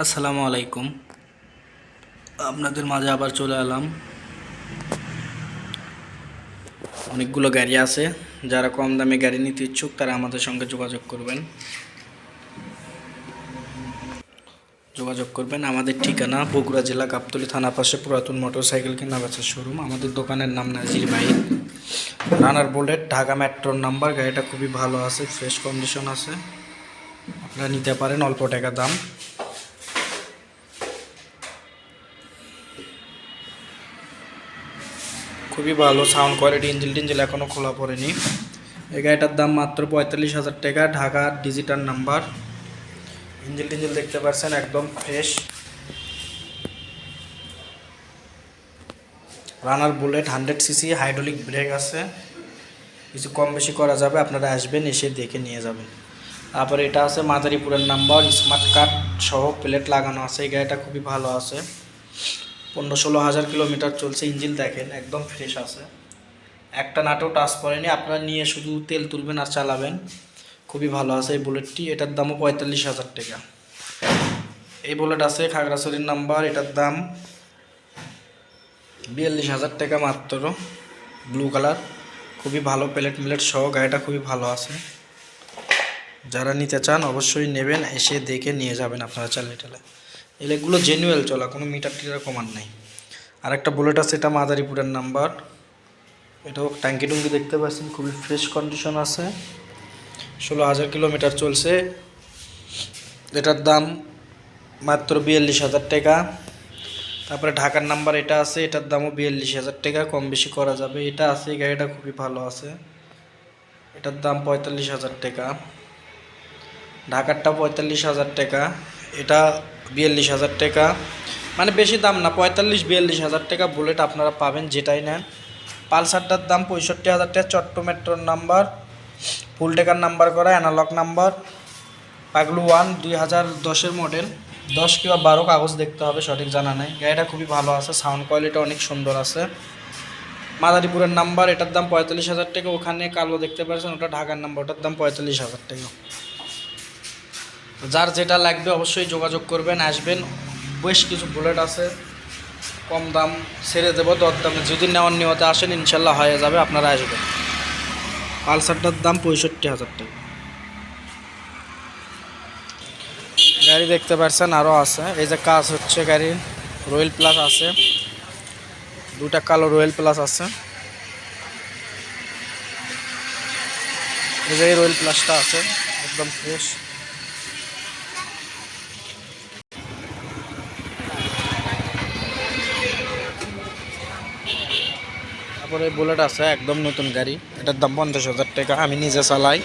আসসালামু আলাইকুম। আপনাদের মাঝে আবার চলে এলাম। অনেকগুলো গাড়ি আছে, যারা কম দামে গাড়ি নিতে ইচ্ছুক তারা আমাদের সঙ্গে যোগাযোগ করবেন। আমাদের ঠিকানা বগুড়া জেলা গাবতলী থানা পাশে পুরাতন মোটরসাইকেল কেনা বেচার শোরুম। আমাদের দোকানের নাম নাজির বাইক, রানার বুলেট, ঢাকা মেট্রোর নাম্বার। গাড়িটা খুবই ভালো আছে, ফ্রেশ কন্ডিশন আছে, আপনারা নিতে পারেন অল্প টাকা দাম। খুবই ভালো সাউন্ড কোয়ালিটি, ইঞ্জিল টিঞ্জিল এখনও খোলা পড়েনি। এই গাড়িটার দাম মাত্র 45,000 টাকা, ঢাকার ডিজিটাল নাম্বার। ইঞ্জিল টিঞ্জিল দেখতে পাচ্ছেন একদম ফ্রেশ। রানার বুলেট, 100 সিসি, হাইড্রোলিক ব্রেক আছে, কিছু কম বেশি করা যাবে, আপনারা আসবেন এসে দেখে নিয়ে যাবেন। তারপরে এটা আছে মাদারীপুরের নাম্বার, স্মার্ট কার্ড সহ প্লেট লাগানো আছে। এই গাড়িটা খুবই ভালো আছে, 15-16 হাজার কিলোমিটার চলছে। ইঞ্জিন দেখেন একদম ফ্রেশ আছে, একটা নাটও টাচ পড়েনি। আপনারা নিয়ে শুধু তেল তুলবেন আর চালাবেন, খুবই ভালো আছে এই বুলেটটি। এটার দামও 45,000 টাকা। এই বুলেট আছে খাগড়াছড়ির নাম্বার, এটার দাম 42,000 টাকা মাত্র, ব্লু কালার, খুবই ভালো প্লেট মিলেট সহ। গাড়িটা খুবই ভালো আছে, যারা নিতে চান অবশ্যই নেবেন, এসে দেখে নিয়ে যাবেন আপনারা চালিয়ে টালে। এগুলো জেনুয়েল চলা, কোনো মিটার টিটার কমান নাই। আর একটা বুলেট আছে, এটা মাদারীপুরের নাম্বার, এটাও ট্যাঙ্কি টুঙ্কি দেখতে পাচ্ছেন, খুবই ফ্রেশ কন্ডিশন আছে, 16,000 কিলোমিটার চলছে। এটার দাম মাত্র 42,000 টাকা। তারপরে ঢাকার নাম্বার এটা আছে, এটার দামও 42,000 টাকা, কম বেশি করা যাবে। এটা আছে, গাড়িটা খুবই ভালো আছে, এটার দাম 45,000 টাকা। ঢাকারটা 45,000 টাকা, এটা 42,000 টাকা, মানে বেশি দাম না, 45-42,000 টাকা বুলেট আপনারা পাবেন যেটাই নেন। পালসারটার দাম 65,000 টাকা, চট্ট মেট্রোর নাম্বার, ফুল টেকার নাম্বার করা, অ্যানালগ নাম্বার, পাগলু 1, 2010-এর মডেল, 10 কিংবা 12 কাগজ দেখতে হবে, সঠিক জানা নেই। গাড়িটা খুবই ভালো আছে, সাউন্ড কোয়ালিটি অনেক সুন্দর আছে। মাদারীপুরের নাম্বার, এটার দাম 45,000 টাকা। ওখানে কালো দেখতে পাচ্ছেন, ওটা ঢাকার নাম্বার, ওটার দাম 45,000 টাকা। যার যেটা লাগবে অবশ্যই যোগাযোগ করবেন, আসবেন। বেশ কিছু বুলেট আছে, কম দাম ছেড়ে দেবো দরদামে, যদি নেওয়ার নিয়তে আসেন ইনশাল্লাহ হয়ে যাবে, আপনারা আসবেন। পালসারটার দাম 65,000 টাকা। গাড়ি দেখতে পাচ্ছেন আরও আছে, এই যে কাজ হচ্ছে গাড়ির, রয়্যাল প্লাস আছে, দুটা কালো রয়্যাল প্লাস আছে। এই যে রয়্যাল প্লাসটা আছে একদম ফ্রেশ। তারপরে বুলেট আছে একদম নতুন গাড়ি, এটার দাম 50,000 টাকা, আমি নিজে চালাই।